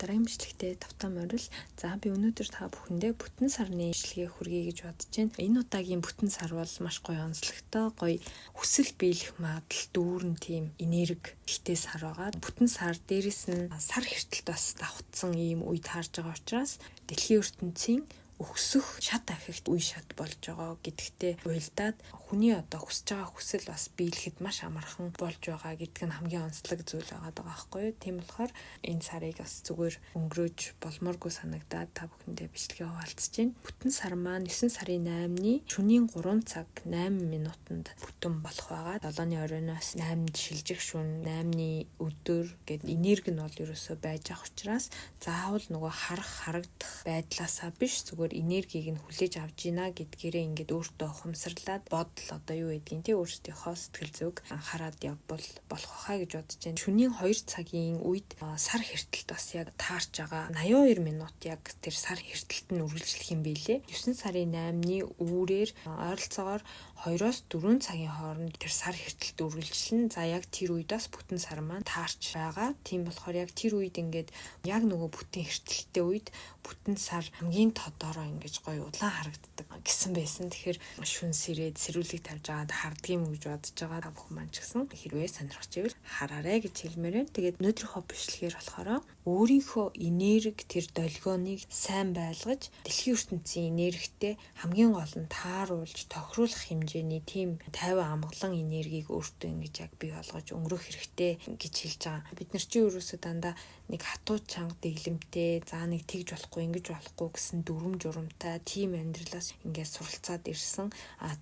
Дараагийн бичлэгтээ тавтаа морил. За би өнөөдөр та бүхэндээ бүтэн сарны бичлэгээ хүргэе гэж бодож байна. Энэ удаагийн бүтэн сар бол маш гоё онцлогтой, гоё хүсэл биелэх магадлал дүүрэн тийм энерги ихтэй сар байгаа. Бүтэн сар дээрэс нь сар хэртэлт бас давхцсан ийм үе таарж байгаа учраас дэлхийн ертөнцийн өгсөх шат ахигт үе шат болж байгаа гэдэгтээ уялдаад хүний одоо хүсэж байгаа хүсэл бас биелэхэд маш амархан болж байгаа гэдэг нь хамгийн онцлог зүйл байгаа байхгүй юу. Тийм болохоор энэ сарыг бас зүгээр өнгөрөөж болмооргүй санагдаад та бүхэндээ бичлэгээ хуваалцаж байна. Бүтэн сар маань 9 сарын 8-ны шөнийн 3 цаг 8 минутанд бүтэн болох байгаа. 7-ны оройноос 8-нд шилжих шөнө, 8-ны өдөр гэдэг энерги нь бол ерөөсөө байж ах учраас заавал нөгөө харагдах байдлаасаа биш зүгээр энергийг нь хүлээж авч гинэ гэдгээрээ ингээд өөртөө ухамсарлаад бодол одоо юу гэдгийг тий өөрсдийнхөө сэтгэл зүг анхаарад явбал болох хаа гэж бодож байна. Шөнийн 2 цагийн үед сар хэртэлт бас яг таарч байгаа 82 минут яг тэр сар хэртэлт нь үргэлжлэх юм билээ. 9 сарын 8-ны үүрээр ойролцоогоор 2-4 цагийн хооронд тэр сар хэртэлт үргэлжлэн. За яг тэр үед бас бүтэн сар маань таарч байгаа. Тийм болохоор яг тэр үед ингээд яг нөгөө бүтэн хэртэлттэй үед бүтэн сар хамгийн тодороо ингэж гоё улаан харагддаг гэсэн байсан. Тэгэхээр шүнс ирээд сэрүүлэг тавьж байгаад хардгийм гэж бодож байгаа та бүхэн маань ч гэсэн хэрвээ сонирхож ивэл хараарэ гэж хэлмээр байна. Тэгээд өнөөдрийнхөө бичлэгээр болохоор өөрийнхөө энерги тэр долгионыг сайн байлгаж дэлхийн ертөнцийн энергитэй хамгийн гол нь тааруулж тохируулах хэмжээний тийм 50 амгалан энергийг өөртөө ингэж яг бий болгож өнгөрөх хэрэгтэй гэж хэлж байгаа. Бид нар чинь ерөөсөө дандаа нэг хатуу чанга дэглэмтэй за нэг тэгж болохгүй ингэж болохгүй гэсэн дүрм журамтай тийм амьдралаас ингээд суралцаад ирсэн.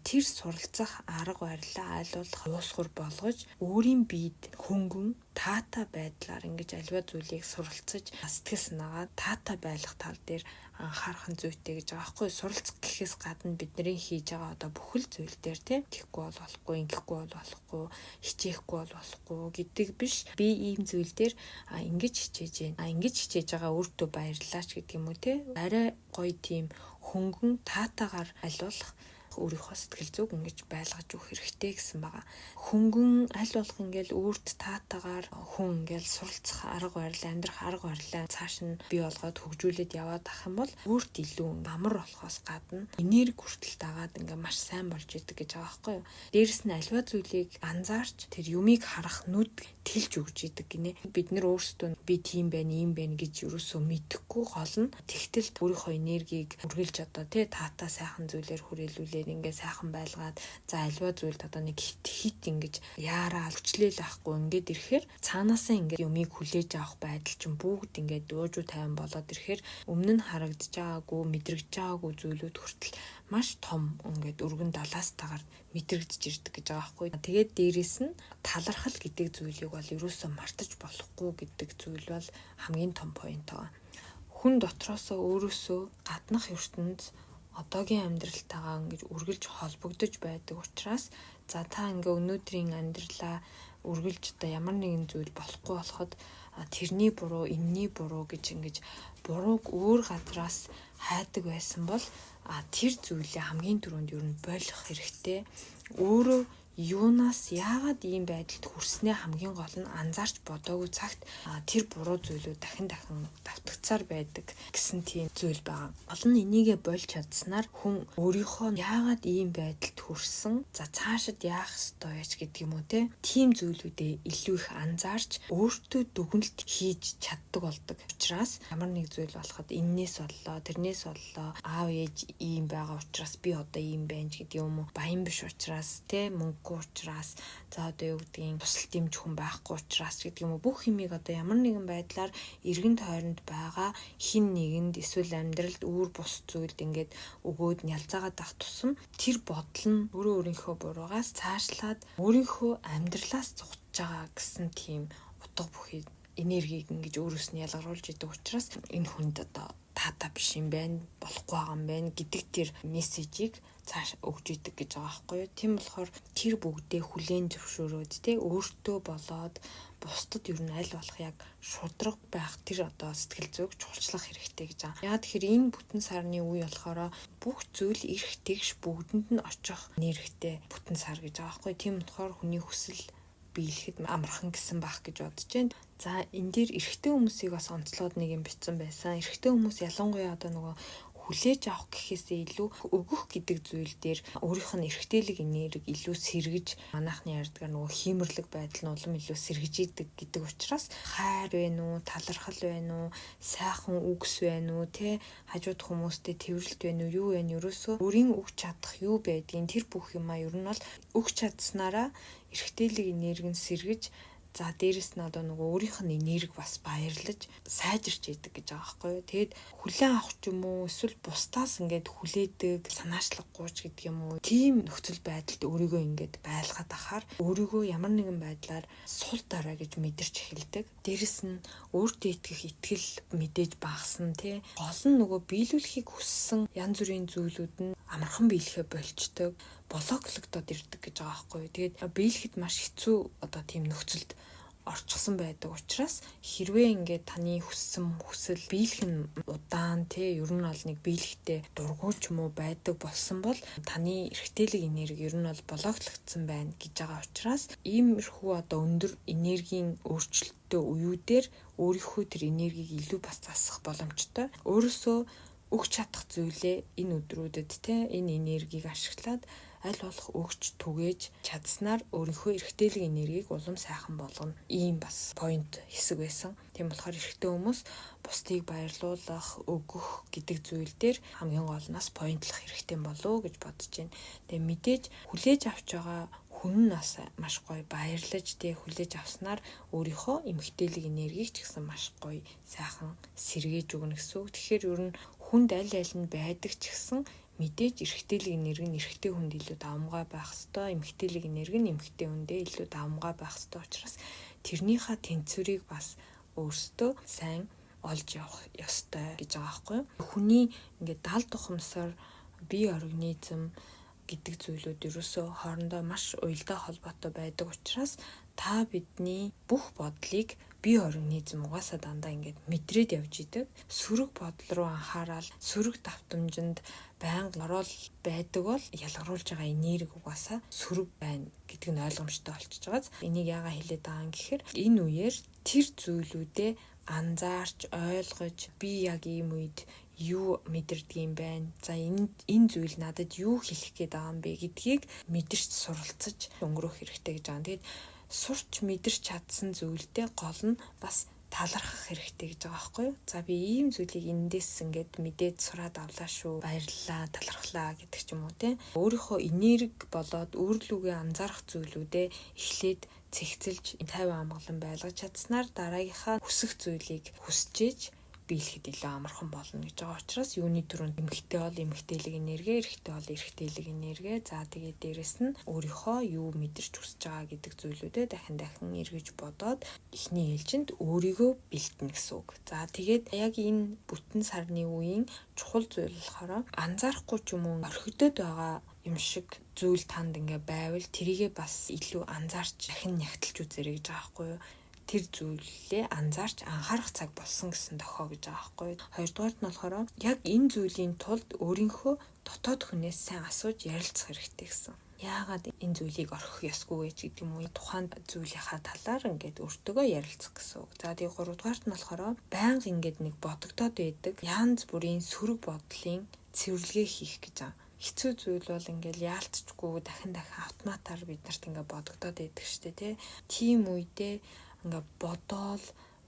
Тэр суралцах арга барилаа аль болох уусгар болгож өөрийн биед хөнгөн таатай байдлаар ингэж аливаа зүйлийг суралцаж сэтгэл санаагаа таатай байлгах тал дээр анхаарах нь зүйтэй гэж байгаа байхгүй. Суралцах гэхээс гадна бидний хийж байгаа одоо бүхэл зүйл дээр тийхгүй бол болохгүй, ингэхгүй бол болохгүй, хичээхгүй бол болохгүй гэдэг биш. Би ийм зүйл дээр ингэж хичээж байна. Ингэж хичээж байгаа өөртөө баярлаач гэдэг юм уу те. Арай гоё тийм хөнгөн таатайгаар аль болох өөрийнхөө сэтгэл зүг ингэж байлгаж өгөх хэрэгтэй гэсэн байгаа. Хөнгөн аль болох ингээл өөрт таатайгаар хүн ингээл суралцах арга барил, амьдрах арга барилаа цааш нь бий болгоод хөгжүүлээд яваад ах юм бол өөрт илүү амар болохоос гадна энерги хүртэл дагаад ингээ маш сайн болж идэг гэж байгаа байхгүй юу. Дээрэс нь аливаа зүйлийг анзаарч тэр юмыг харах нүд тэлж өгж идэг гинэ. Бид нэр өөрсдөө би тийм байна, ийм байна гэж юусоо мэдэхгүй гол нь тэгтэл өөрийнхөө энергийг үргэлж одоо таатай сайхан зүйлээр хүрээлүүлээд ингээ сайхан байлгаад за альва зүйлд одоо нэг хит ингэж яараа хүчлээл авахгүй ингээд ирэхээр цаанаасаа ингээд юмыг хүлээж авах байдал чинь бүгд ингээд дуужуу тайван болоод ирэхээр өмнө нь харагдаж байгаагүй мэдрэгдэж байгаагүй зүйлүүд хүртэл маш том ингээд өргөн далаас тагаар мэдрэгдэж ирдэг гэж байгаа байхгүй. Тэгээд дээрэс нь талархал гэдэг зүйлийг бол ерөөсөө мартаж болохгүй гэдэг зүйл бол хамгийн том поинт байгаа. Хүн дотроосоо өөрөөсөө гаднах ертөнд одоогийн амьдралтайгаа ингэж үргэлж холбогдож байдаг учраас за та ингээ өнөөдрийн амьдралаа үргэлж одоо ямар нэгэн зүйл болохгүй болоход тэрний буруу, энэний буруу гэж ингэж бурууг өөр газраас хайдаг байсан бол тэр зүйлээ хамгийн түрүүнд ер нь болох хэрэгтэй. Өөрөө юунаас яагаад ийм байдалд хүрснээ хамгийн гол нь анзаарч бодоогүй цагт тэр буруу зүйлүүд дахин давтагцаар байдаг гэсэн тийм зүйл байгаа. Гол нь энийгээ болж чадсанаар хүн өөрийнхөө яагаад ийм байдалд хүрсэн, за цаашид яах ёстой яач гэдэг юм уу те. Тийм зүйлүүдээ илүү их анзаарч өөртөө дүгнэлт хийж чаддаг болдог. Учираас ямар нэг зүйл болоход эннээс боллоо, тэрнээс боллоо, аав ээж ийм байгаа учраас би одоо ийм байна гэдэг юм уу. Баян биш учраас те мөнгө учраас за одоо юу гэдгийг тусал дэмж хүн байхгүй учраас гэдэг юм уу бүх юмыг одоо ямар нэгэн байдлаар эргэн тойронд байгаа хин нэгэнд эсвэл амьдралд өөр бус зүйлд ингээд өгөөд нялзаагаад ах тусам тэр бодол нь өөрийнхөө буруугаас цаашлаад өөрийнхөө амьдралаас зугтж байгаа гэсэн тийм утга бүхий энергийг ингэж өөрөөс нь ялгаруулж идэг учраас энэ хүнд одоо таатай биш юм байна, болохгүй байгаа юм байна гэдэг тэр мессежийг цааш өгж идэг гэж байгаа байхгүй юу. Тийм болохоор тэр бүгдээ хүлээн зөвшөөрөөд өөртөө болоод бусдад ер нь аль болох яг шудраг байх тэр одоо сэтгэл зүг чухалчлах хэрэгтэй гэж байгаа. Яагаад тэгэхээр энэ бүтэн сарны үе болохоор бүх зүйл эрх тэгш бүгдэнд нь очих нэрхтэй бүтэн сар гэж байгаа байхгүй юу. Тийм болохоор хүний хүсэл биелэхэд амархан гэсэн байх гэж бодож байна. За энэ дээр эрэгтэй хүмүүсийг бас онцлоод нэг юм бичсэн байсан. Эрэгтэй хүмүүс ялангуяа одоо нөгөө хүлээж авах гэхээсээ илүү өгөх гэдэг зүйл дээр өөрийнх нь эрэгтэйлэг энерги илүү сэргэж манайхны ярьдгаар нөгөө хиймэрлэг байдал нь улам илүү сэргэж идэг гэдэг учраас хайр байна уу, талархал байна уу, сайхан үгс байна уу, тэ хажууд хүмүүстэй тэрвэрлт байна уу, юу байна ерөөсөө өөрийн өгч чадах юу байдгийг тэр бүх юмаа ер нь бол өгч чадсанараа эрэгтэйлэг энерги нь сэргэж за дээрэс нь одоо нөгөө өөрийнх нь энерги бас баярлаж сайжирч идэг гэж байгаа байхгүй юу. Тэгэд хүлээн авах ч юм уу эсвэл бусдаас ингээд хүлээдэг санаачлах гууч гэдэг юм уу. Тийм нөхцөл байдалд өөрийгөө ингээд байлгаад ахаар өөрийгөө ямар нэгэн байдлаар сул дорой гэж мэдэрч эхэлдэг. Дээрэс нь өөртөө итгэх итгэл мэдээж багасна тий. Гол нь нөгөө биелүүлэхийг хүссэн янз бүрийн зүйлүүд нь амархан биелэхэ болчдөг. Блоклогдоод ирдэг гэж байгаа байхгүй юу. Тэгээд биелэхэд маш хэцүү одоо тийм нөхцөлд орчихсон байдаг учраас хэрвээ ингээд таны хүссэн хүсэл биелэх нь удаан тий ер нь бол нэг биелэхтэй дургуй ч юм уу байдаг болсон бол таны эрэгтэйлэг энерги ер нь бол блоклогдсон байна гэж байгаа учраас иймэрхүү одоо өндөр энергийн өөрчлөлттэй үеүүдээр өөрийнхөө тэр энергийг илүү бас засах боломжтой. Өөрөөсөө өгч чадах зүйлээ энэ өдрүүдэд те энэ энергийг ашиглаад аль болох өгч түгээж чадсанаар өөрийнхөө эрэгтэйлэг энергийг улам сайхан болгоно. Ийм бас point хэсэг байсан. Тийм болохоор эрэгтэй хүмүүс бусдыг баярлуулах, өгөх гэдэг зүйл дээр хамгийн гол нас поинтлах хэрэгтэй болов уу гэж бодож байна. Тэгээ мэдээж хүлээж авч байгаа хүн нь бас маш гоё баярлаж хүлээж авснаар өөрийнхөө эмэгтэйлэг энергийг ч гэсэн маш гоё сайхан сэргээж өгнө гэсэн үг. Тэгэхээр ер нь хүнд аль нь байдаг ч гэсэн мэдээж эрэгтэйлэг энерги нь эрэгтэй хүнд илүү давмгай байх ёстой, эмэгтэйлэг энерги нь эмэгтэй хүндээ илүү давмгай байх ёстой учраас тэрнийхээ тэнцвэрийг бас өөрсдөө сайн олж явах ёстой гэж байгаа байхгүй юу. Хүний ингээд далд тухамсар бие организм гэдэг зүйлүүд ерөөсөө хоорондоо маш уялдаа холбоотой байдаг учраас та бидний бүх бодлыг бие организм угаасаа дандаа ингээд мэдрээд явж идэг. Сөрөг бодол руу анхаарал, сөрөг давтамжинд байнга орол байдаг бол ялгаруулж байгаа энерги угаасаа сөрөг байна гэдэг нь ойлгомжтой болчихж байгааз. Энийг яагаад хэлээд байгаа юм гэхээр энэ үеэр тэр зүйлүүдээ анзаарч ойлгож би яг ийм үед юу мэдэрдэг юм байна. За энэ зүйл надад юу хэлэх гээд байгаа юм бэ гэдгийг мэдэрч суралцаж өнгөрөх хэрэгтэй гэж байгаа. Тэгээд сурч мэдэрч чадсан зүйлдээ гол нь бас талархах хэрэгтэй гэж байгаа байхгүй юу? За би ийм зүйлийг эндээс ингээд мэдээд сураад авлаа шүү. Баярлалаа, талархлаа гэдэг ч юм уу тийм. Өөрийнхөө энерги болоод өөрлөгөө анзаарах зүйлүүдээ эхлээд цэгцэлж 50 амгалан байлгаж чадсанаар дараагийнхаа хүсэх зүйлийг хүсчээж биелэхэд илүү амархан болно гэж байгаа учраас юуны түрүүнд эмэгтэй бол эмэгтэйлэг энерги, эрэгтэй бол эрэгтэйлэг энерги. За тэгээд дээрэс нь өөрийнхөө юу мэдэрч хүсэж байгаа гэдэг зүйлүүдээ дахин эргэж бодоод эхний ээлжинд өөрийгөө бэлтэнэ гэсэн үг. За тэгээд яг энэ бүтэн сарны үеийн чухал зүйл болохоор анзаарахгүй ч юм уу орхигдод байгаа юм шиг зүйл танд ингээ байвал тэрийгээ бас илүү анзаарч дахин нягтлж үзээрэй гэж байгаа байхгүй юу? Тэр зүйлээ анзаарч анхаарах цаг болсон гэсэн тохио гэж байгаа байхгүй. Хоёрдугаарт нь болохоор яг энэ зүйлийн тулд өөрийнхөө дотоод хүнээс сайн асууж ярилцах хэрэгтэй гэсэн. Яагаад энэ зүйлийг орхих ёсгүй вэ гэдэг юм уу? Тухайн зүйлийнхаа талаар ингээд өөртөөгөө ярилцах гэсэн үг. За тэгээ гуравдугаарт нь болохоор байнга ингээд нэг бодогдоод байдаг янз бүрийн сөрөг бодлын цэвэрлэгээ хийх гэж байгаа. Хэцүү зүйл бол ингээл яалтчгүй дахин автоматар биднэрт ингээд бодогдоод байдаг штэ тий. Тийм үедээ ингээ бодоол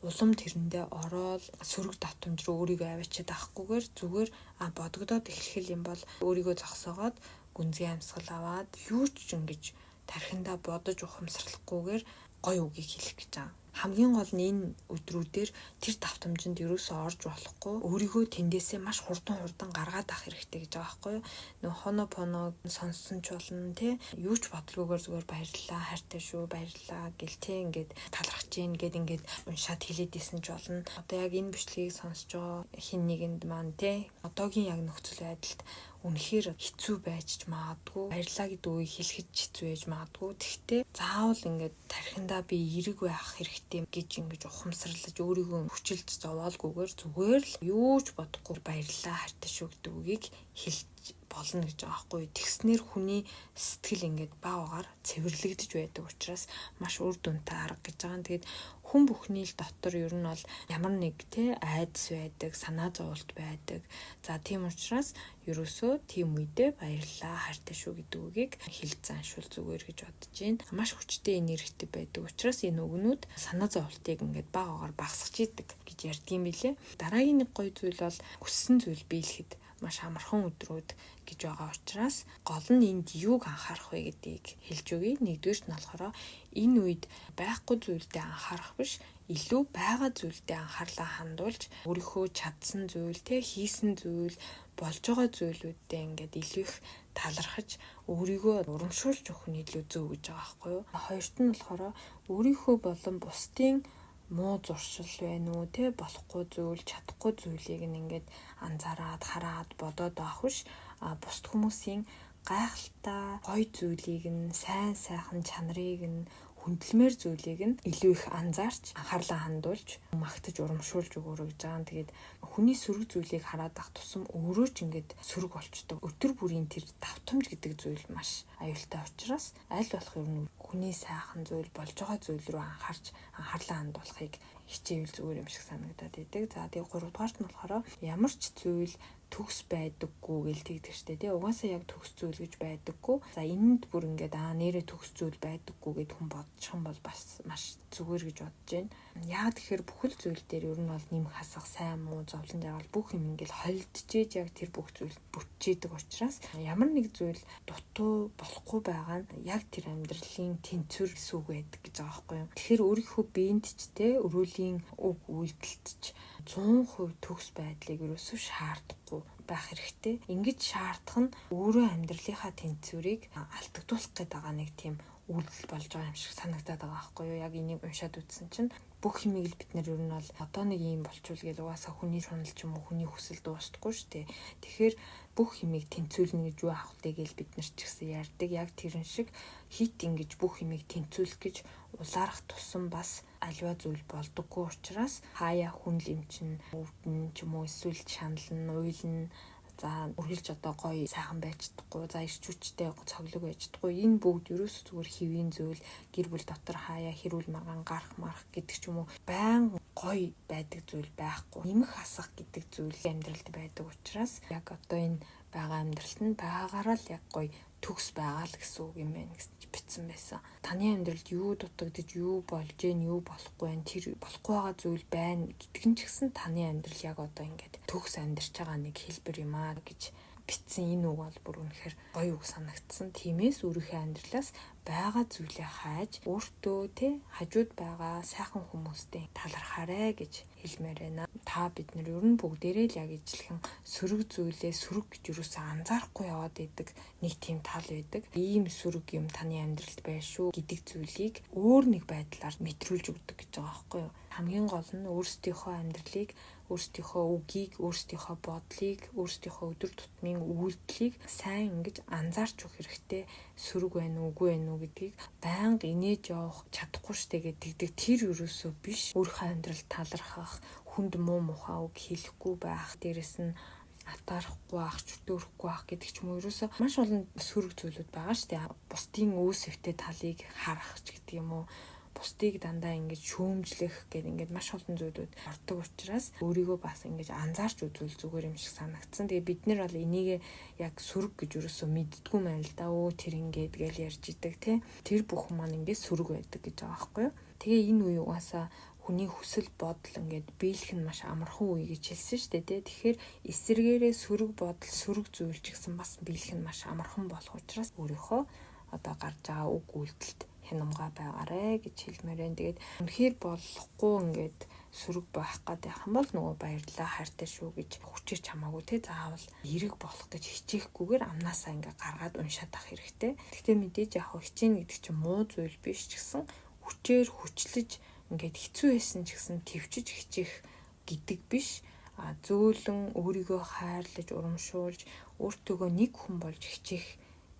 улам тэрэндээ ороод сөрөг давтамж руу өөрийгөө аваачаад авахгүйгээр зүгээр бодогдоод эхлэх юм бол өөрийгөө зогсоогоод гүнзгий амьсгал аваад юу ч ингэж тархиндаа бодож ухамсарлахгүйгээр гоё үгийг хэлэх гэж байгаа. Хамгийн гол нь энэ өдрүүдээр тэр давтамжинд ерөөсөө орж болохгүй өөрийгөө тэндээсээ маш хурдан гаргаад авах хэрэгтэй гэж байгаа байхгүй юу. Нөө хонопоног сонссон ч болно тий. Юу ч бодлогоогоор зүгээр баярлалаа, хайртай шүү, баярлалаа гэл тий ингээд талархаж гин гэд ингээд уншаад хэлээдсэн ч болно. Одоо яг энэ бичлэгийг сонсож байгаа хин нэгэнд маань тий одоогийн яг нөхцөл байдалд үнэхээр хэцүү байж ч магадгүй баярлаа гэдэг үгийг хэлэхэд хэцүү байж магадгүй. Тэгтээ заавал ингээд тархиндаа би эерэг байх хэрэгтэй гэж ингэж ухамсарлаж өөрийгөө хүчилж зовоолгүйгээр зүгээр л юу ч бодохгүй баярлаа хайртай шүү гэдэг үгийг хэлж болно гэж байгаа байхгүй. Тэгснэр хүний сэтгэл ингээд баагаар цэвэрлэгдэж байдаг учраас маш үр дүнтэй арга гэж байгаа. Тэгээд хүн бүхний л дотор ер нь бол ямар нэг айдас байдаг, санаа зовлт байдаг. За тийм учраас ерөөсөө тийм үедээ баярлалаа, хайртай шүү гэдэг үгийг хэлж заашвал зүгээр гэж бодож байна. Маш хүчтэй энергитэй байдаг учраас энэ үгнүүд санаа зовлтыг ингээд багаагаар багасгаж идэг гэж ярьдаг юм билэ. Дараагийн нэг гоё зүйл бол хүссэн зүйл биелэхэд маш амархан өдрүүд гэж байгаа учраас гол нь энд юуг анхаарах вэ гэдгийг хэлж өгье. Нэгдүгээрт нь болохоор энэ үед байхгүй зүйлдээ анхаарах биш, илүү байгаа зүйлдээ анхаарлаа хандуулж өөрийнхөө чадсан зүйл, хийсэн зүйл, болж байгаа зүйлүүдээ ингээд илүү их талархаж өөрийгөө урамшуулж өгөх нь илүү зөв гэж байгаа байхгүй юу. Хоёрт нь болохоор өөрийнхөө болон бусдын муу зуршил байна уу, болохгүй зүйл, чадахгүй зүйлийг ингээд анзаараад, хараад, бодоод авах биш. Бусд хүмүүсийн гайхалтай, гоё зүйлийг нь, сайн сайхан чанарыг нь, хүндлэмээр зүйлийг нь илүү их анзаарч, анхаарлаа хандуулж, магтаж, урамшуулж өгөөрэй гэж байгаа. Тэгээд хүний сөрөг зүйлийг хараад ах тусам өөрөө ч ингээд сөрөг болчдөг. Өдөр бүрийн тэр давтамж гэдэг зүйл маш аюултай учраас аль болох ер нь хүний сайхан зүйл, болж байгаа зүйл рүү анхаарч, анхаарлаа хандуулахыг хичээвэл зүгээр юм шиг санагдаад байдаг. За тэгээд 3 дугаарт нь болохоор ямар ч зүйл төгс байдаггүй гэл тэгдэг штэ тий. Угаасаа яг төгс зүйл гэж байдаггүй. За энэнд бүр ингээд нэрээ төгс зүйл байдаггүй гэд хүн бодчих юм бол бас маш зүгээр гэж бодож байна. Яг тэгэхээр бүхэл зүйл дээр ер нь бол нэмэх хасах, сайн муу, зовлон жаргал бүх юм ингээд холдчихэж яг тэр бүх зүйл бүтчихэдэг учраас ямар нэг зүйл дутуу болохгүй байгаа нь яг тэр амьдралын тэнцвэр гэсэн үг байдаг гэж байгаа байхгүй юу. Тэгэхээр өөрийнхөө биед ч өрөөлийн үг үйлдэлтч 100% төгс байдлыг ерөөсөө шаардахгүй байх хэрэгтэй. Ингэж шаардах нь өөрөө амьдралынхаа тэнцвэрийг алдагдуулах гээд байгаа нэг тийм үйлдэл болж байгаа юм шиг санагдаад байгаа байхгүй юу. Яг энийг уншаад үзсэн чинь бүх юмыг л бид нэр ер нь бол одоо нэг юм болчвол гээл угаасаа хүний шунал ч юм уу хүний хүсэл дуустахгүй шүү дээ. Тэгэхээр бүх юмыг тэнцвүүлнэ гэж юу авах вэ гээл бид нар ч гэсэн ярьдаг. Яг тэрэн шиг хит ингэж бүх юмыг тэнцвүүлэх гэж улаарах тусам бас аливаа зүйл болдоггүй учраас хаяа хүн лимчин өвдөн ч юм уу эсвэл шанална, уйлна. За үргэлж одоо гоё сайхан байж чадахгүй, за ирч хүчтэй цоглог байж чадахгүй. Энэ бүгд ерөөсөө зүгээр хэвийн зүйл, гэр бүл дотор хаяа хэрүүл маргаан гарах марах гэдэг ч юм уу байн гоё байдаг зүйл байхгүй. Нэмэх хасах гэдэг зүйл амьдралд байдаг учраас яг одоо энэ байгаа амьдралд нь байгаараа л яг гоё төгс байгаа л гэсэн үг юм байна гэж бичсэн байсан. Таны амьдралд юу дутагдж, юу болж гэн, юу болохгүй байна, тэр болохгүй байгаа зүйл байна гэдэг нь ч гэсэн таны амьдрал яг одоо ингээд төгс амьдарч байгаа нэг хэлбэр юм аа гэж бичсэн. Энэ үг бол бүр үнэхээр гоё үг санагдсан. Тиймээс өөрийнхөө амьдралаас байгаа зүйлээ хайж өөртөө хажууд байгаа сайхан хүмүүстэй талархаарай гэж хэлмээр байна. Та бид нар ер нь бүгдээрээ л яг ижилхэн сөрөг зүйлээ сөрөг гэж юусаа анзаарахгүй яваад идэг нэг тийм тал байдаг. Ийм сөрөг юм таны амьдралд байна шүү гэдэг зүйлийг өөр нэг байдлаар мэдрүүлж өгдөг гэж байгаа байхгүй юу? Хамгийн гол нь өөрсдийнхөө амьдралыг, өөрсдийнхөө үгийг, өөрсдийнхөө бодлыг, өөрсдийнхөө өдөр тутмын үйлдэлийг сайн ингэж анзаарч өгөх хэрэгтэй. Сөрөг байна уу, үгүй байна уу гэдгийг байнга инээж явах чадахгүй штэ гэдэг тэр юусоо биш. Өөрийнхөө амьдрал талархах, хүнд муу мухай үг хэлэхгүй байх, дээрэс нь атаарахгүй байх, чөтөөрөхгүй байх гэдэг ч юм уу ерөөсөө маш олон сөрөг зүйлүүд байгаа штэ. Бусдын өөсөвтэй талыг харах ч гэдэг юм уу, бусдыг дандаа ингэж шөөмжлөх гэдэг ингээд маш олон зүйлүүд ордог учраас өөрийгөө бас ингэж анзаарч үзвэл зүгээр юм шиг санагдсан. Тэгээ бид нар бол энийг яг сөрөг гэж ерөөсөө мэддггүй мэн л да. Тэр ингээд гээл ярьж идэг тий. Тэр бүх маань ингээд сөрөг байдаг гэж байгаа байхгүй юу. Тэгээ энэ үе угаасаа хүний хүсэл бодол ингээд биелэх нь маш амархан үе гэж хэлсэн шүү дээ тий. Тэгэхээр эсэргээрээ сөрөг бодол, сөрөг зүйл ч гэсэн бас биелэх нь маш амархан болох учраас өөрийнхөө одоо гарч байгаа үг үйлдэлд хянамга байгаарэ гэж хэлмээр байна. Тэгээд үнэхээр болохгүй ингээд сөрөг байх гэдэг юм бол нөгөө баярлалаа хайртай шүү гэж хүчээр чамаагүй те заавал эрэг болох гэж хичээхгүйгээр амнаасаа ингээд гаргаад уншаад авах хэрэгтэй. Гэхдээ мэдээж яг хичээнэ гэдэг чинь муу зүйл биш ч гэсэн хүчээр хүчлэж ингээд хэцүү байсан ч гэсэн төвчж хичээх гэдэг биш. Зөөлөн өөрийгөө хайрлаж урамшуулж өөртөөгөө нэг хүн болж хичээх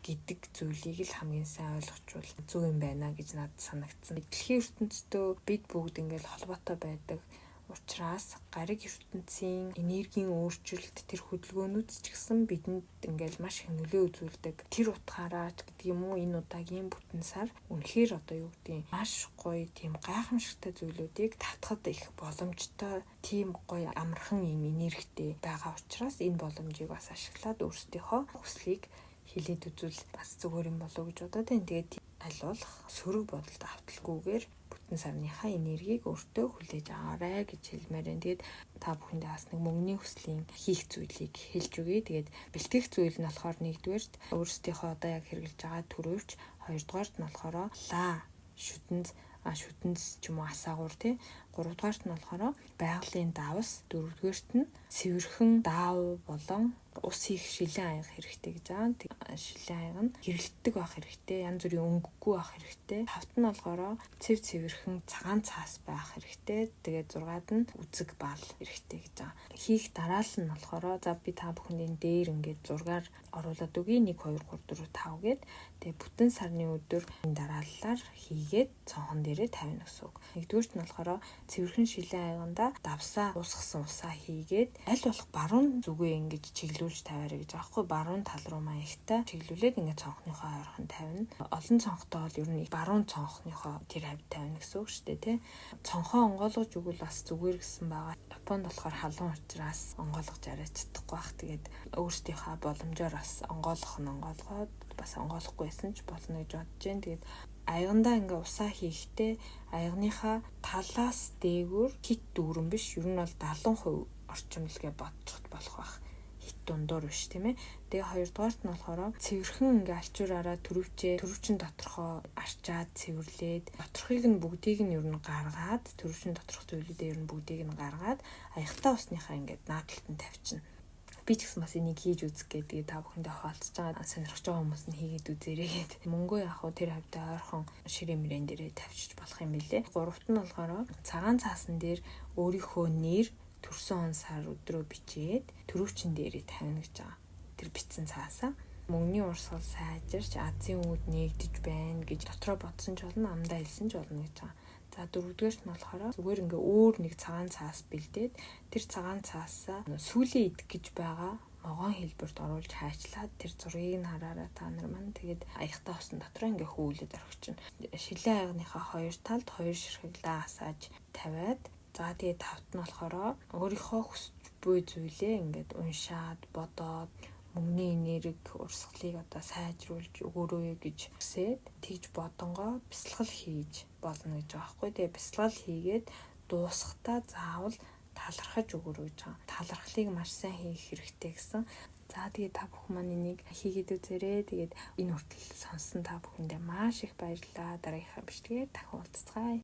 гэдэг зүйлийг л хамгийн сайн ойлгочвол зөв юм байна гэж надад санагдсан. Дэлхийн ертөнцийн бид бүгд ингээл холбоотой байдаг. Учираас гариг ертөнцийн энергийн өөрчлөлт тэр хөдөлгөөнүүд ч гэсэн бидэнд ингээл маш их нөлөө үзүүлдэг. Тэр утгаараа гэдэг юм уу энэ удаагийн бүтэн сар үнэхээр одоо юу гэдэг маш гоё тийм гайхамшигтай зүйлүүдийг татахад их боломжтой, тийм гоё амархан юм энергитэй байгаа учраас энэ боломжийг бас ашиглаад өөрсдийнхөө хүслийг хилээд үзвэл бас зүгээр юм болов уу гэж бодоод байна. Тэгээд аль болох сөрөг бодолд авталгүйгээр бүтэн сарныхаа энергийг өөртөө хүлээж аваарай гэж хэлмээр байна. Тэгээд та бүхэндээ бас нэг мөнгөний хүслийн хийх зүйлийг хэлж өгье. Тэгээд бэлтгэх зүйл нь болохоор нэгдүгээрт өөрсдийнхөө одоо яг хэрэгжилж байгаа төрөвч, хоёрдугаарт нь болохоор шүтэнц ч юм уу асаагуур тий. Гуравдугаарт нь болохоор байгалийн давс, дөрөвдүгээрт нь цэвэрхэн даав болон ус хийх шилэн аяга хэрэгтэй гэж байгаа. Шилэн аяга нь гэрэлтдэг байх хэрэгтэй. Янз бүрийн өнгөгүй байх хэрэгтэй. Тавт нь болохоор цэвэрхэн цагаан цаас байх хэрэгтэй. Тэгээд зургаад нь үзэг бал хэрэгтэй гэж байгаа. Хийх дараалал нь болохоор за би та бүхэнд дээр ингээд зургаар оруулаад өгье. 1 2 3 4 5 гээд тэгээд бүтэн сарны өдөр энэ дарааллаар хийгээд цонхон дээрээ тавина гэсэн үг. Нэгдүгээрт нь болохоор цэвэрхэн шилэн аяганда давсаа уусгасан усаа хийгээд аль болох баруун зүгээ ингэж чиглүүлж тавиарай гэж байгаа хгүй. Баруун тал руу маягтай чиглүүлээд ингээд цонхныхоо ойрхон тавина. Олон цонхтой бол ер нь баруун цонхныхоо тэр хавьд тавина гэсэн үг шүү дээ тий. Цонхоо онгойлгож өгвөл бас зүгээр гэсэн байгаа. Японд болохоор халуун учраас онгойлгож арай чадахгүй бах. Тэгээд өөрсдийнхөө боломжоор бас онгойлгоод бас онгойлохгүй байсан ч болно гэж бодож байна. Тэгээд аягандаа ингээ усаа хийхдээ аягныхаа талаас дээгүүр хит дүүрэн биш ер нь бол 70% орчим илгээ бодчиход болох байх. Хит дундуур биш тийм ээ. Тэгээ хоёрдугаарт нь болохоор цэвэрхэн ингээ алчуураараа төрөвчин доторхоо арчаад цэвэрлээд доторхыг нь бүгдийг нь ер нь гаргаад төрөвчин доторх зүйлүүдээ ер нь бүгдийг нь гаргаад аягтаа усныхаа ингээ наадталд нь тавьчихна. Би ч гэсэн бас энийг хийж үзэх гэдэг та бүхэндээ хаалцж байгаа сонирхож байгаа хүмүүс нь хийгээд үзээрэй гэдэг. Мөнгөө яг хуу тэр хавьтай ойрхон ширээ мөрэн дээрээ тавьчих болох юм билэ. Гуравт нь болохоор цагаан цаасан дээр өөрийнхөө нэр төрсөн он сар өдрөө бичээд төрөвчин дээрээ тавина гэж байгаа. Тэр бичсэн цаасаа мөнгөний урсгал сайжирч Азийн үүд нэгдэж байна гэж дотроо бодсон ч болно, амдаа хэлсэн ч болно гэж байгаа. За дөрөвдүгээрт нь болохоор зүгээр ингээ өөр нэг цагаан цаас бэлдээд тэр цагаан цаасаа сүүлийн идэх гэж байгаа могоон хэлбэрт оруулж хайчлаад тэр зургийг нь хараараа та нар маань тэгээд аягтаа усан дотроо ингээ хөөлөд орхичихно. Шилэн аягныхаа хоёр талд хоёр ширхэглээ асааж тавиад за тэгээд тавт нь болохоор өөрийнхөө хүсэж буй зүйлээ ингээд уншаад бодоод мөнгөний энерги урсгалыг одоо сайжруулж өгөөрэй гэж хүсээд тэгж бодонгоо бясалгал хийж болно гэж байгаа байхгүй. Тэгээ бясалгал хийгээд дуусахтаа заавал талархаж өгөөрэй гэж байгаа. Талархлыг маш сайн хийх хэрэгтэй гэсэн. За тэгээ та бүхэн маань энийг хийгээд үзээрэй. Тэгээд энэ хүртэл сонссон та бүхэндээ маш их баярлалаа. Дараагийнхаа бичлэгээр дахин уулзцгаая.